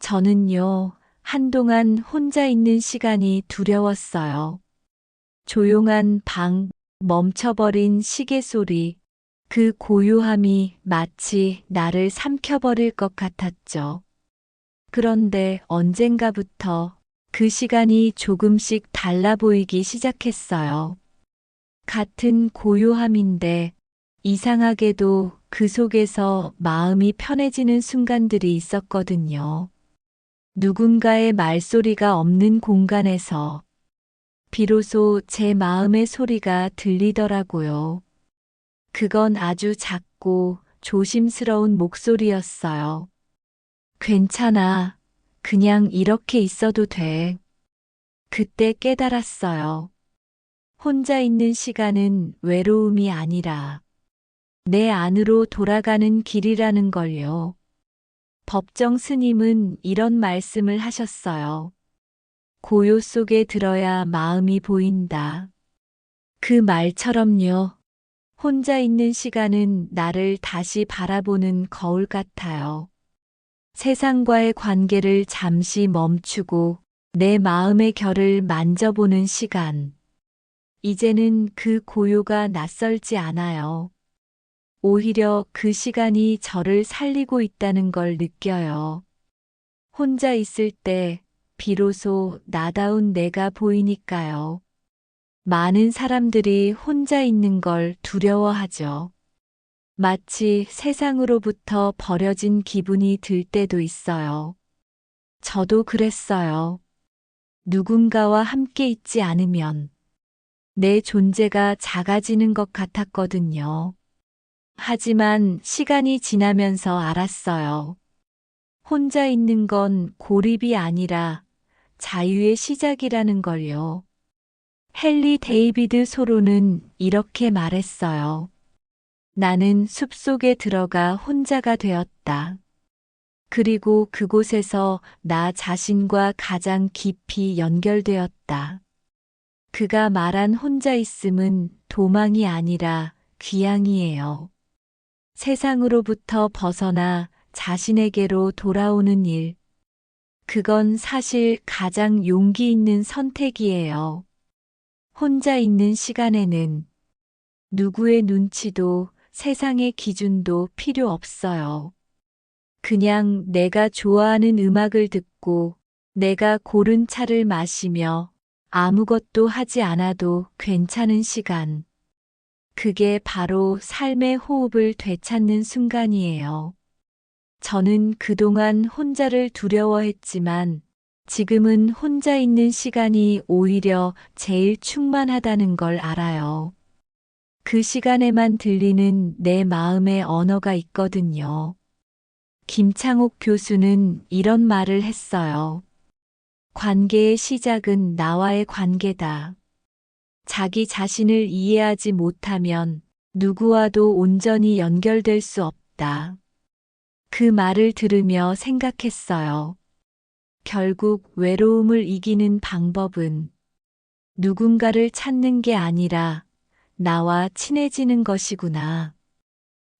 저는요, 한동안 혼자 있는 시간이 두려웠어요. 조용한 방, 멈춰버린 시계 소리, 그 고요함이 마치 나를 삼켜버릴 것 같았죠. 그런데 언젠가부터 그 시간이 조금씩 달라 보이기 시작했어요. 같은 고요함인데 이상하게도 그 속에서 마음이 편해지는 순간들이 있었거든요. 누군가의 말소리가 없는 공간에서 비로소 제 마음의 소리가 들리더라고요. 그건 아주 작고 조심스러운 목소리였어요. 괜찮아. 그냥 이렇게 있어도 돼. 그때 깨달았어요. 혼자 있는 시간은 외로움이 아니라 내 안으로 돌아가는 길이라는 걸요. 법정 스님은 이런 말씀을 하셨어요. 고요 속에 들어야 마음이 보인다. 그 말처럼요. 혼자 있는 시간은 나를 다시 바라보는 거울 같아요. 세상과의 관계를 잠시 멈추고 내 마음의 결을 만져보는 시간. 이제는 그 고요가 낯설지 않아요. 오히려 그 시간이 저를 살리고 있다는 걸 느껴요. 혼자 있을 때 비로소 나다운 내가 보이니까요. 많은 사람들이 혼자 있는 걸 두려워하죠. 마치 세상으로부터 버려진 기분이 들 때도 있어요. 저도 그랬어요. 누군가와 함께 있지 않으면 내 존재가 작아지는 것 같았거든요. 하지만 시간이 지나면서 알았어요. 혼자 있는 건 고립이 아니라 자유의 시작이라는 걸요. 헨리 데이비드 소로는 이렇게 말했어요. 나는 숲속에 들어가 혼자가 되었다. 그리고 그곳에서 나 자신과 가장 깊이 연결되었다. 그가 말한 혼자 있음은 도망이 아니라 귀향이에요. 세상으로부터 벗어나 자신에게로 돌아오는 일. 그건 사실 가장 용기 있는 선택이에요. 혼자 있는 시간에는 누구의 눈치도 세상의 기준도 필요 없어요. 그냥 내가 좋아하는 음악을 듣고 내가 고른 차를 마시며 아무것도 하지 않아도 괜찮은 시간. 그게 바로 삶의 호흡을 되찾는 순간이에요. 저는 그동안 혼자를 두려워했지만 지금은 혼자 있는 시간이 오히려 제일 충만하다는 걸 알아요. 그 시간에만 들리는 내 마음의 언어가 있거든요. 김창옥 교수는 이런 말을 했어요. 관계의 시작은 나와의 관계다. 자기 자신을 이해하지 못하면 누구와도 온전히 연결될 수 없다. 그 말을 들으며 생각했어요. 결국 외로움을 이기는 방법은 누군가를 찾는 게 아니라 나와 친해지는 것이구나.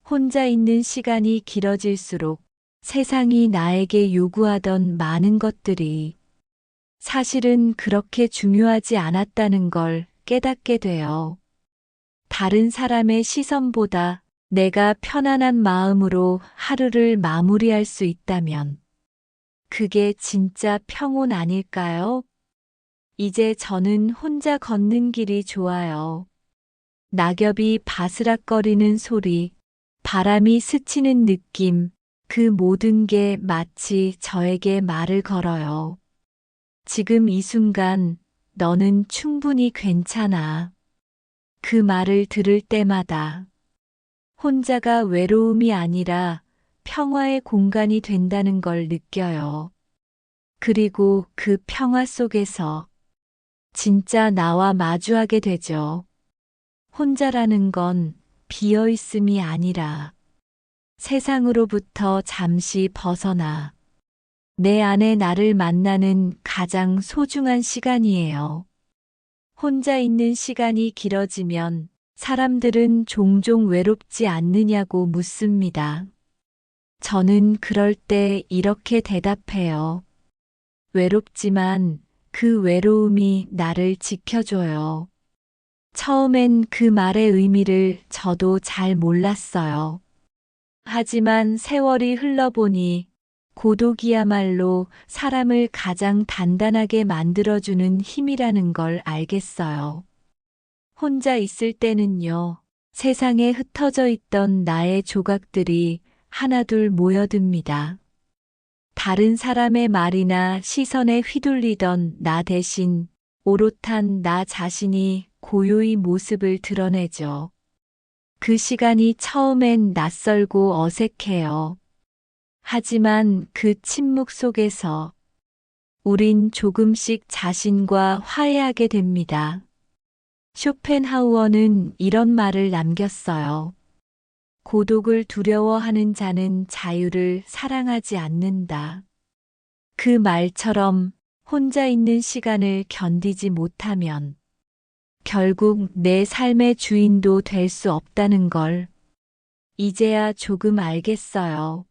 혼자 있는 시간이 길어질수록 세상이 나에게 요구하던 많은 것들이 사실은 그렇게 중요하지 않았다는 걸 깨닫게 돼요. 다른 사람의 시선보다 내가 편안한 마음으로 하루를 마무리할 수 있다면 그게 진짜 평온 아닐까요? 이제 저는 혼자 걷는 길이 좋아요. 낙엽이 바스락거리는 소리, 바람이 스치는 느낌, 그 모든 게 마치 저에게 말을 걸어요. 지금 이 순간 너는 충분히 괜찮아. 그 말을 들을 때마다 혼자가 외로움이 아니라 평화의 공간이 된다는 걸 느껴요. 그리고 그 평화 속에서 진짜 나와 마주하게 되죠. 혼자라는 건 비어 있음이 아니라 세상으로부터 잠시 벗어나 내 안에 나를 만나는 가장 소중한 시간이에요. 혼자 있는 시간이 길어지면 사람들은 종종 외롭지 않느냐고 묻습니다. 저는 그럴 때 이렇게 대답해요. 외롭지만 그 외로움이 나를 지켜줘요. 처음엔 그 말의 의미를 저도 잘 몰랐어요. 하지만 세월이 흘러보니 고독이야말로 사람을 가장 단단하게 만들어주는 힘이라는 걸 알겠어요. 혼자 있을 때는요, 세상에 흩어져 있던 나의 조각들이 하나둘 모여듭니다. 다른 사람의 말이나 시선에 휘둘리던 나 대신 오롯한 나 자신이 고요히 모습을 드러내죠. 그 시간이 처음엔 낯설고 어색해요. 하지만 그 침묵 속에서 우린 조금씩 자신과 화해하게 됩니다. 쇼펜하우어는 이런 말을 남겼어요. 고독을 두려워하는 자는 자유를 사랑하지 않는다. 그 말처럼 혼자 있는 시간을 견디지 못하면 결국 내 삶의 주인도 될 수 없다는 걸 이제야 조금 알겠어요.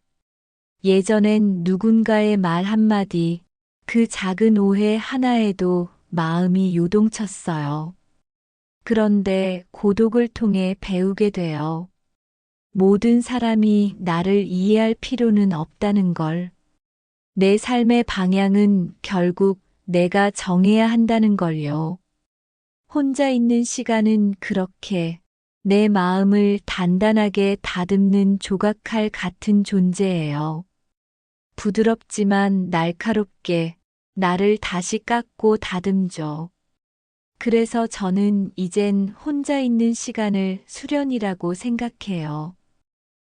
예전엔 누군가의 말 한마디, 그 작은 오해 하나에도 마음이 요동쳤어요. 그런데 고독을 통해 배우게 돼요. 모든 사람이 나를 이해할 필요는 없다는 걸. 내 삶의 방향은 결국 내가 정해야 한다는 걸요. 혼자 있는 시간은 그렇게 내 마음을 단단하게 다듬는 조각칼 같은 존재예요. 부드럽지만 날카롭게 나를 다시 깎고 다듬죠. 그래서 저는 이젠 혼자 있는 시간을 수련이라고 생각해요.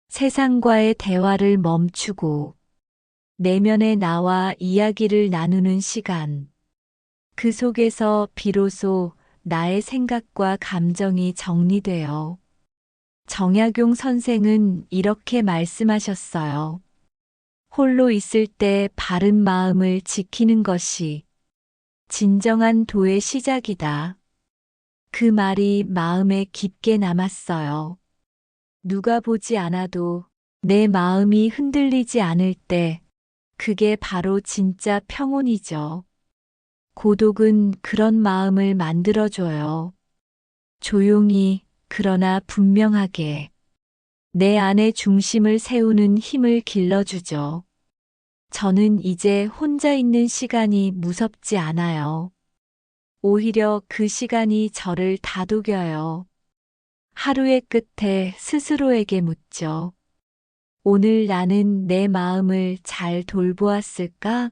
세상과의 대화를 멈추고 내면의 나와 이야기를 나누는 시간. 그 속에서 비로소 나의 생각과 감정이 정리돼요. 정약용 선생은 이렇게 말씀하셨어요. 홀로 있을 때 바른 마음을 지키는 것이 진정한 도의 시작이다. 그 말이 마음에 깊게 남았어요. 누가 보지 않아도 내 마음이 흔들리지 않을 때 그게 바로 진짜 평온이죠. 고독은 그런 마음을 만들어줘요. 조용히 그러나 분명하게 내 안의 중심을 세우는 힘을 길러주죠. 저는 이제 혼자 있는 시간이 무섭지 않아요. 오히려 그 시간이 저를 다독여요. 하루의 끝에 스스로에게 묻죠. 오늘 나는 내 마음을 잘 돌보았을까?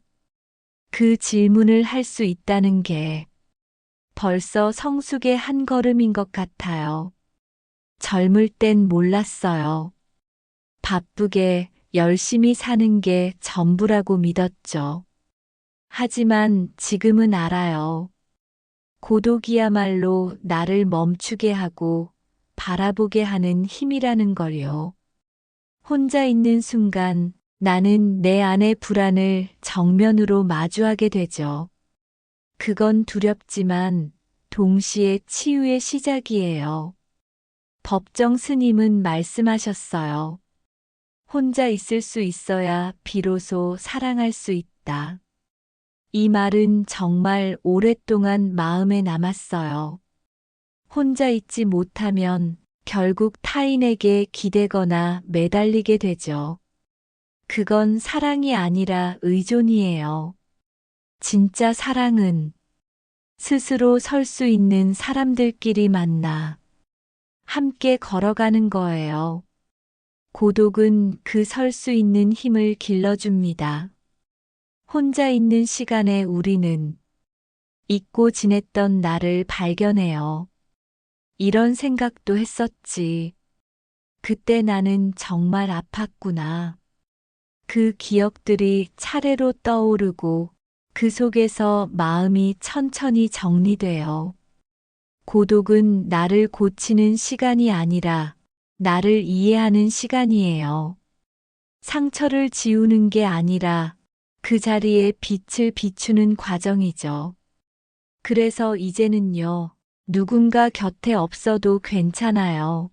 그 질문을 할 수 있다는 게 벌써 성숙의 한 걸음인 것 같아요. 젊을 땐 몰랐어요. 바쁘게 열심히 사는 게 전부라고 믿었죠. 하지만 지금은 알아요. 고독이야말로 나를 멈추게 하고 바라보게 하는 힘이라는 걸요. 혼자 있는 순간 나는 내 안의 불안을 정면으로 마주하게 되죠. 그건 두렵지만 동시에 치유의 시작이에요. 법정 스님은 말씀하셨어요. 혼자 있을 수 있어야 비로소 사랑할 수 있다. 이 말은 정말 오랫동안 마음에 남았어요. 혼자 있지 못하면 결국 타인에게 기대거나 매달리게 되죠. 그건 사랑이 아니라 의존이에요. 진짜 사랑은 스스로 설 수 있는 사람들끼리 만나 함께 걸어가는 거예요. 고독은 그 설 수 있는 힘을 길러줍니다. 혼자 있는 시간에 우리는 잊고 지냈던 나를 발견해요. 이런 생각도 했었지. 그때 나는 정말 아팠구나. 그 기억들이 차례로 떠오르고 그 속에서 마음이 천천히 정리돼요. 고독은 나를 고치는 시간이 아니라 나를 이해하는 시간이에요. 상처를 지우는 게 아니라 그 자리에 빛을 비추는 과정이죠. 그래서 이제는요, 누군가 곁에 없어도 괜찮아요.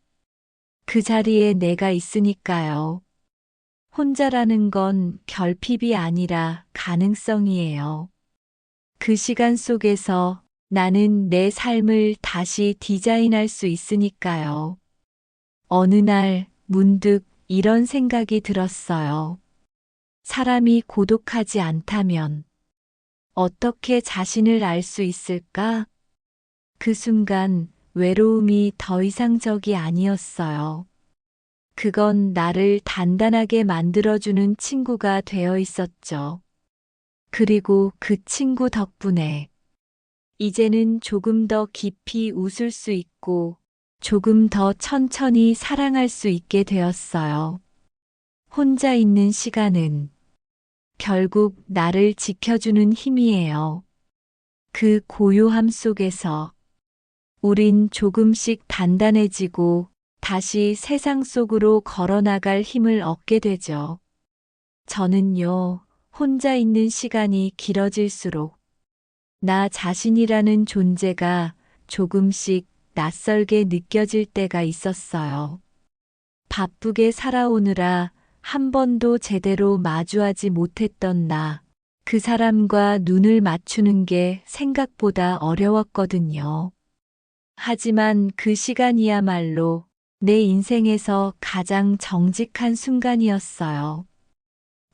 그 자리에 내가 있으니까요. 혼자라는 건 결핍이 아니라 가능성이에요. 그 시간 속에서 나는 내 삶을 다시 디자인할 수 있으니까요. 어느 날 문득 이런 생각이 들었어요. 사람이 고독하지 않다면 어떻게 자신을 알 수 있을까? 그 순간 외로움이 더 이상 적이 아니었어요. 그건 나를 단단하게 만들어주는 친구가 되어 있었죠. 그리고 그 친구 덕분에 이제는 조금 더 깊이 웃을 수 있고 조금 더 천천히 사랑할 수 있게 되었어요. 혼자 있는 시간은 결국 나를 지켜주는 힘이에요. 그 고요함 속에서 우린 조금씩 단단해지고 다시 세상 속으로 걸어나갈 힘을 얻게 되죠. 저는요, 혼자 있는 시간이 길어질수록 나 자신이라는 존재가 조금씩 낯설게 느껴질 때가 있었어요. 바쁘게 살아오느라 한 번도 제대로 마주하지 못했던 나, 그 사람과 눈을 맞추는 게 생각보다 어려웠거든요. 하지만 그 시간이야말로 내 인생에서 가장 정직한 순간이었어요.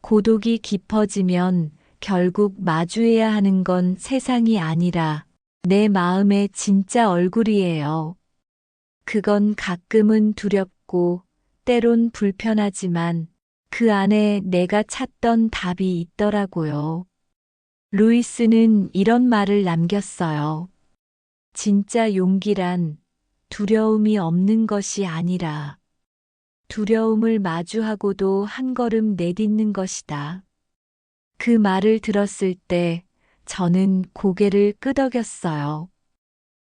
고독이 깊어지면 결국 마주해야 하는 건 세상이 아니라 내 마음의 진짜 얼굴이에요. 그건 가끔은 두렵고 때론 불편하지만 그 안에 내가 찾던 답이 있더라고요. 루이스는 이런 말을 남겼어요. 진짜 용기란 두려움이 없는 것이 아니라 두려움을 마주하고도 한 걸음 내딛는 것이다. 그 말을 들었을 때 저는 고개를 끄덕였어요.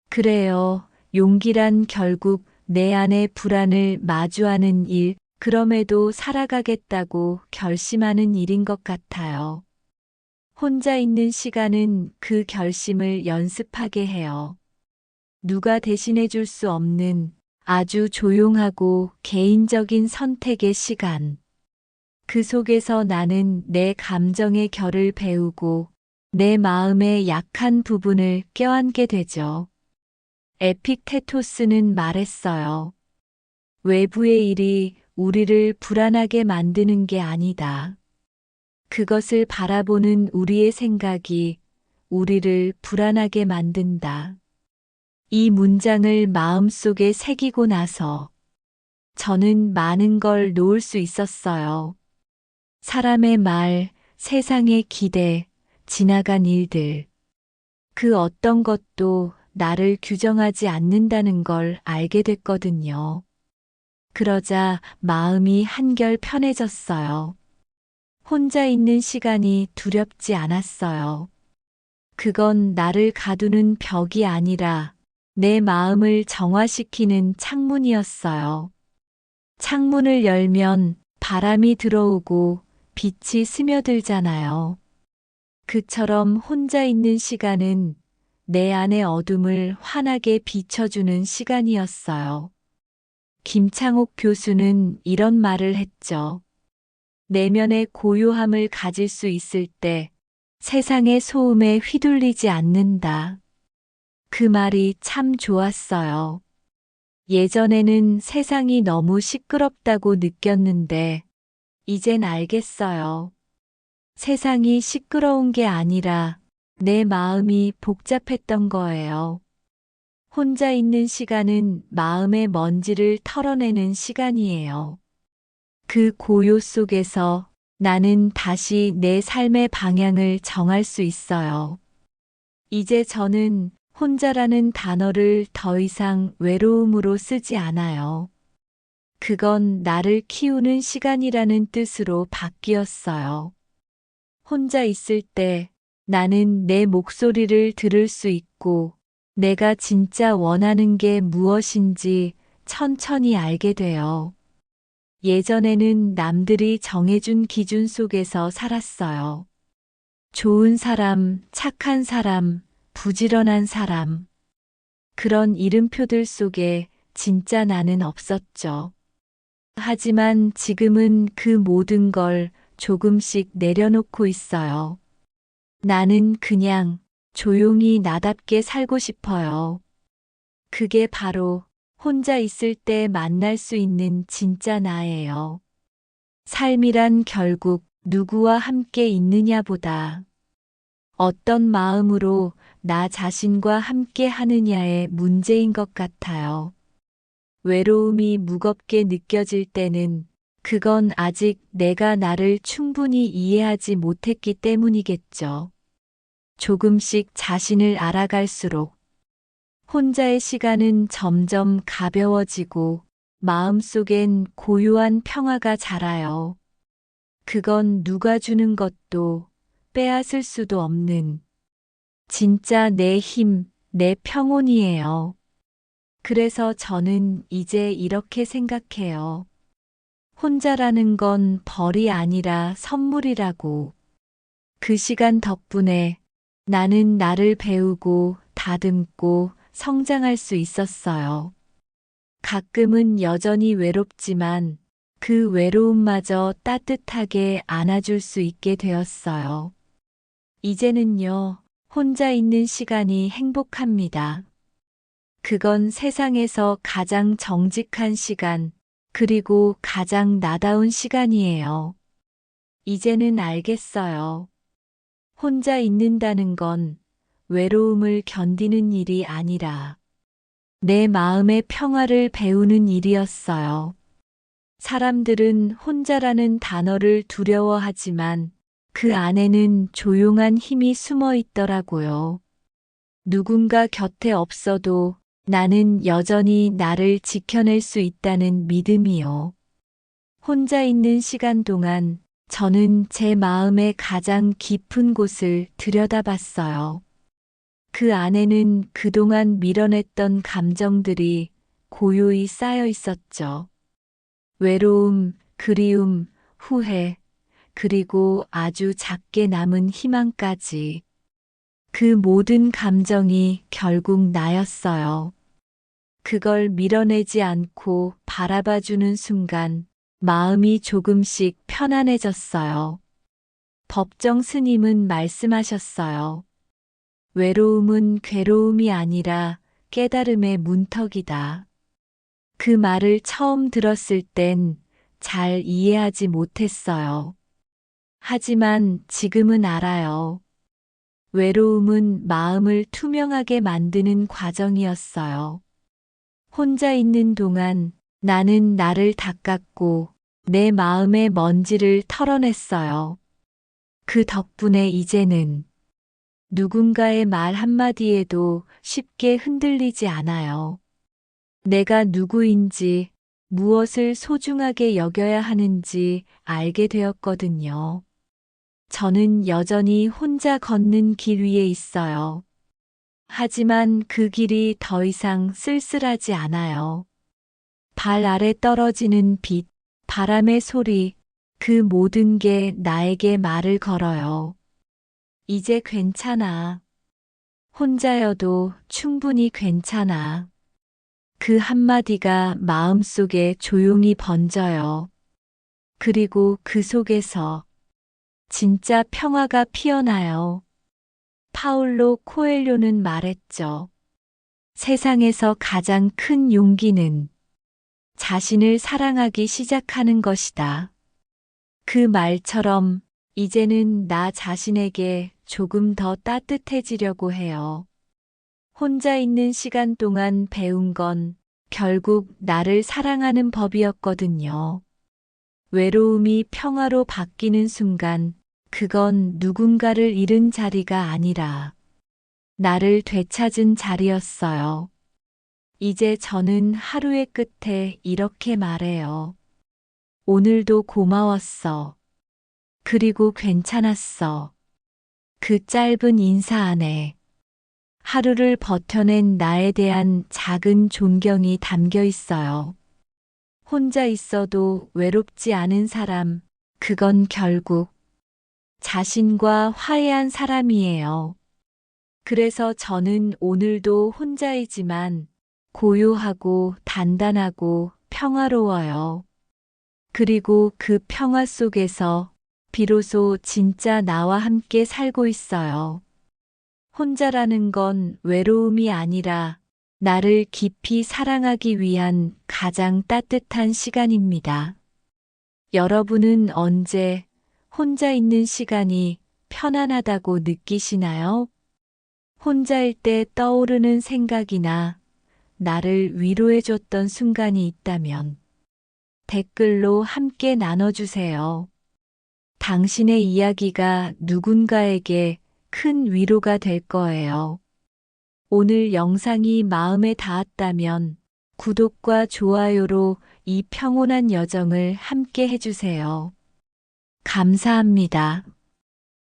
그래요. 용기란 결국 내 안의 불안을 마주하는 일, 그럼에도 살아가겠다고 결심하는 일인 것 같아요. 혼자 있는 시간은 그 결심을 연습하게 해요. 누가 대신해 줄 수 없는 아주 조용하고 개인적인 선택의 시간. 그 속에서 나는 내 감정의 결을 배우고 내 마음의 약한 부분을 껴안게 되죠. 에픽테토스는 말했어요. 외부의 일이 우리를 불안하게 만드는 게 아니다. 그것을 바라보는 우리의 생각이 우리를 불안하게 만든다. 이 문장을 마음속에 새기고 나서 저는 많은 걸 놓을 수 있었어요. 사람의 말, 세상의 기대, 지나간 일들. 그 어떤 것도 나를 규정하지 않는다는 걸 알게 됐거든요. 그러자 마음이 한결 편해졌어요. 혼자 있는 시간이 두렵지 않았어요. 그건 나를 가두는 벽이 아니라 내 마음을 정화시키는 창문이었어요. 창문을 열면 바람이 들어오고 빛이 스며들잖아요. 그처럼 혼자 있는 시간은 내 안의 어둠을 환하게 비춰주는 시간이었어요. 김창옥 교수는 이런 말을 했죠. 내면의 고요함을 가질 수 있을 때 세상의 소음에 휘둘리지 않는다. 그 말이 참 좋았어요. 예전에는 세상이 너무 시끄럽다고 느꼈는데 이젠 알겠어요. 세상이 시끄러운 게 아니라 내 마음이 복잡했던 거예요. 혼자 있는 시간은 마음의 먼지를 털어내는 시간이에요. 그 고요 속에서 나는 다시 내 삶의 방향을 정할 수 있어요. 이제 저는 혼자라는 단어를 더 이상 외로움으로 쓰지 않아요. 그건 나를 키우는 시간이라는 뜻으로 바뀌었어요. 혼자 있을 때 나는 내 목소리를 들을 수 있고 내가 진짜 원하는 게 무엇인지 천천히 알게 돼요. 예전에는 남들이 정해준 기준 속에서 살았어요. 좋은 사람, 착한 사람, 부지런한 사람. 그런 이름표들 속에 진짜 나는 없었죠. 하지만 지금은 그 모든 걸 조금씩 내려놓고 있어요. 나는 그냥 조용히 나답게 살고 싶어요. 그게 바로 혼자 있을 때 만날 수 있는 진짜 나예요. 삶이란 결국 누구와 함께 있느냐보다 어떤 마음으로 나 자신과 함께 하느냐의 문제인 것 같아요. 외로움이 무겁게 느껴질 때는 그건 아직 내가 나를 충분히 이해하지 못했기 때문이겠죠. 조금씩 자신을 알아갈수록 혼자의 시간은 점점 가벼워지고 마음속엔 고요한 평화가 자라요. 그건 누가 주는 것도 빼앗을 수도 없는 진짜 내 힘, 내 평온이에요. 그래서 저는 이제 이렇게 생각해요. 혼자라는 건 벌이 아니라 선물이라고. 그 시간 덕분에 나는 나를 배우고 다듬고 성장할 수 있었어요. 가끔은 여전히 외롭지만 그 외로움마저 따뜻하게 안아줄 수 있게 되었어요. 이제는요, 혼자 있는 시간이 행복합니다. 그건 세상에서 가장 정직한 시간, 그리고 가장 나다운 시간이에요. 이제는 알겠어요. 혼자 있는다는 건 외로움을 견디는 일이 아니라 내 마음의 평화를 배우는 일이었어요. 사람들은 혼자라는 단어를 두려워하지만 그 안에는 조용한 힘이 숨어 있더라고요. 누군가 곁에 없어도 나는 여전히 나를 지켜낼 수 있다는 믿음이요. 혼자 있는 시간 동안 저는 제 마음의 가장 깊은 곳을 들여다봤어요. 그 안에는 그동안 밀어냈던 감정들이 고요히 쌓여 있었죠. 외로움, 그리움, 후회, 그리고 아주 작게 남은 희망까지. 그 모든 감정이 결국 나였어요. 그걸 밀어내지 않고 바라봐주는 순간 마음이 조금씩 편안해졌어요. 법정 스님은 말씀하셨어요. 외로움은 괴로움이 아니라 깨달음의 문턱이다. 그 말을 처음 들었을 땐 잘 이해하지 못했어요. 하지만 지금은 알아요. 외로움은 마음을 투명하게 만드는 과정이었어요. 혼자 있는 동안 나는 나를 닦았고 내 마음의 먼지를 털어냈어요. 그 덕분에 이제는 누군가의 말 한마디에도 쉽게 흔들리지 않아요. 내가 누구인지, 무엇을 소중하게 여겨야 하는지 알게 되었거든요. 저는 여전히 혼자 걷는 길 위에 있어요. 하지만 그 길이 더 이상 쓸쓸하지 않아요. 발 아래 떨어지는 빛, 바람의 소리, 그 모든 게 나에게 말을 걸어요. 이제 괜찮아. 혼자여도 충분히 괜찮아. 그 한마디가 마음속에 조용히 번져요. 그리고 그 속에서 진짜 평화가 피어나요. 파울로 코엘료는 말했죠. 세상에서 가장 큰 용기는 자신을 사랑하기 시작하는 것이다. 그 말처럼 이제는 나 자신에게 조금 더 따뜻해지려고 해요. 혼자 있는 시간 동안 배운 건 결국 나를 사랑하는 법이었거든요. 외로움이 평화로 바뀌는 순간 그건 누군가를 잃은 자리가 아니라 나를 되찾은 자리였어요. 이제 저는 하루의 끝에 이렇게 말해요. 오늘도 고마웠어. 그리고 괜찮았어. 그 짧은 인사 안에 하루를 버텨낸 나에 대한 작은 존경이 담겨 있어요. 혼자 있어도 외롭지 않은 사람, 그건 결국 자신과 화해한 사람이에요. 그래서 저는 오늘도 혼자이지만 고요하고 단단하고 평화로워요. 그리고 그 평화 속에서 비로소 진짜 나와 함께 살고 있어요. 혼자라는 건 외로움이 아니라 나를 깊이 사랑하기 위한 가장 따뜻한 시간입니다. 여러분은 언제 혼자 있는 시간이 편안하다고 느끼시나요? 혼자일 때 떠오르는 생각이나 나를 위로해줬던 순간이 있다면 댓글로 함께 나눠주세요. 당신의 이야기가 누군가에게 큰 위로가 될 거예요. 오늘 영상이 마음에 닿았다면 구독과 좋아요로 이 평온한 여정을 함께 해주세요. 감사합니다.